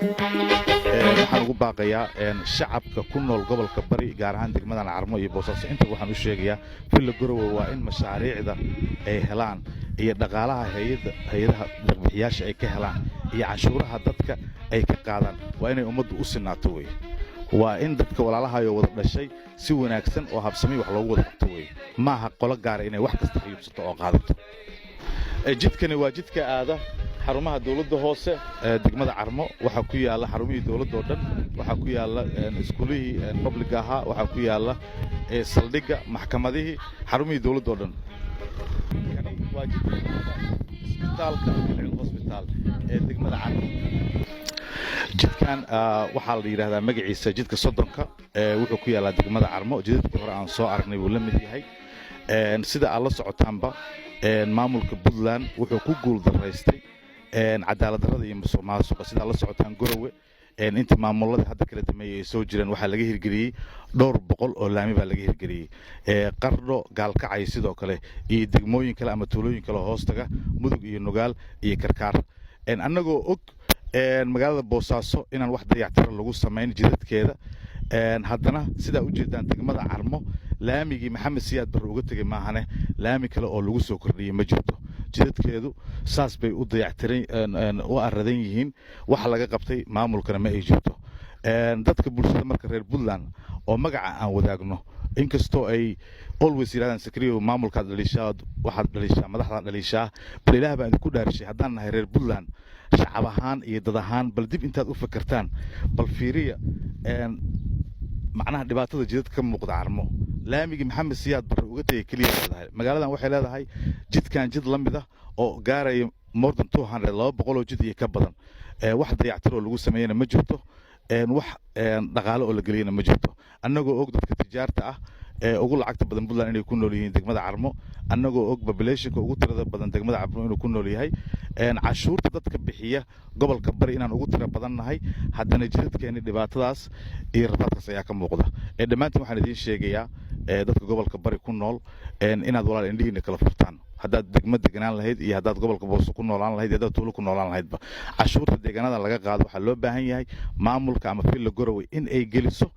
waxaan ugu baaqayaa shacabka ku nool gobolka bari gaar ahaan degmadan Carmo iyo Boosaaso inta waxaan u sheegayaa fil Garowe waa in mashaariicda ay helaan iyo dhaqaalaha hay'adaha bixiyaasha ay ka helaan iyo canshuuraha dadka ay ka qaadaan waa inay ummaddu u sinaato way waa in dadka walaalaha wada dhashay si wanaagsan oo habsami wax loogu wada qabto way maaha qolo gaar inay wax kasta xiyubsato oo qaadato jidkani waa jidka aada xarumaha dawladda hoose degmada Carmo waxa ku yaala xarumihii dawladda oo dhan waxa ku yaala iskuulihii public ahaa waxa ku yaala saldhigga maxkamadihii xarumihii dawladda oo dhan waa jidka isbitaalka hospital ee degmada Carmo jidkan waxaa la yiraahdaa magaciisa jidka Sodonka wuxuu ku yaala degmada Carmo jidadkii hore aan soo aragnay uu la mid yahay sida aad la socotaanba maamulka Puntland wuxuu ku guul daraystay cadaalad darrada iyo musuqmaasuqa sida la socotaan Garowe inta maamulada hadda kala dameeyay soo jireen waxa laga hirgeliyay dhowr boqol oo laami baa laga hirgeliyay Qardho Gaalkacay sidoo kale iyo degmooyin kale ama tuulooyin kale hoostaga Mudug iyo Nugaal iyo Karkaar annagoo og magaalada Boosaaso inaan wax dayactir lagu sameyn jidadkeeda haddana sida u jeedaan degmada Carmo laamigii Maxamed Siyaad Barre uga tagay maahane laami kale oo lagu soo kordhiyay ma jirto jidadkeedu saas bay u dayactireen oo aradan yihiin wax laga qabtay maamulkana ma ay jirto dadka bulshada marka reer Puntland oo magaca aan wadaagno inkastoo ay always yiraahdaan secretary maamulka dhalishaad waxa dhalishaa madaxda dhalishaa bal ilaahay baan ku dhaarshay haddaan nahay reer Puntland shacab ahaan iyo dad ahaan bal dib intaad u fakartaan bal fiiriya macnaha dhibaatada jidadka ka muuqda Carmo laamigi Maxamed Siyaad Barre uga tagay kaliya leedahay magaaladan waxay leedahay jidkan jid la mid ah oo gaaraya more than 200 oo jid iyo ka badan wax dayactir oo lagu sameeyana ma jirto wax dhaqaale oo la galiyana ma jirto annagoo og dadka tijaarta ah ugu lacagta badan Puntland inay ku nool yihiin degmada Carmo annagoo og populationka ugu tirada badan degmada Carmo inuu ku nool yahay cashuurta dadka bixiya gobolka bari inaan ugu tira badan nahay haddana jidadkeena dhibaatadaas iyo rafaadkaas ayaa ka muuqda dhamaantiin waxaan idin sheegayaa dadka gobolka bari ku nool inaad walaal indhihiina kala furtaan haddaad degmada deganaan lahayd iyo haddaad gobolka Booso ku noolaan lahayd iyo haddaad tuulo ku noolaan lahaydba cashuurta deegaanada laga qaado waxaa loo baahan yahay maamulka ama fil Garowe in ay geliso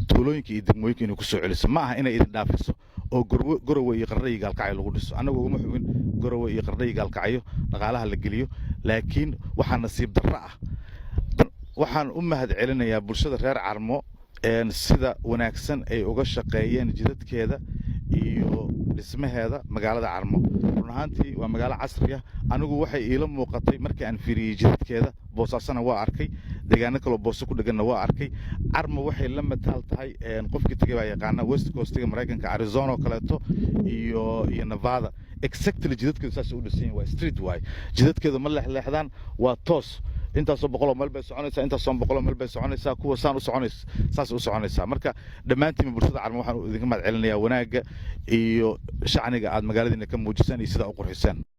tuulooyinka iyo degmooyinka inay ku soo celiso ma aha inay idin dhaafiso oo Garowe iyo Qardho iyo Gaalkacyo lagu dhiso anagoo uma xubin Garowe iyo Qardho iyo Gaalkacyo dhaqaalaha la geliyo laakiin waxa nasiib darro ah waxaan u mahad celinayaa bulshada reer Carmo sida wanaagsan ay uga shaqeeyeen jidadkeeda iyo dhismaheeda magaalada Carmo runaantii waa magaalo casri ah anigu waxay ila muuqatay markii aan fiiriyay jidadkeeda Boosaasana waa arkay deegaano kale oo Booso ku dhaganna waa arkay Carmo waxay la mataal tahay qofkii tagay baa yaqaana West Coast-ga Mareykanka Arizona oo kaleeto iyo Nevada exactly jidadkeedu saas u dhisan waa street way jidadkeedu ma leexleexdaan waa toos intaasoo boqol meel bay soconaysaa intaasoo boqol meel bay soconaysaa kuwa saan u soconaysa saas u soconaysaa marka dhamaantiin bulshada Carmo waxaan idinka mahad celinayaa wanaaga iyo shacniga aad magaaladiina ka muujisaan iyo sida u qurxisaan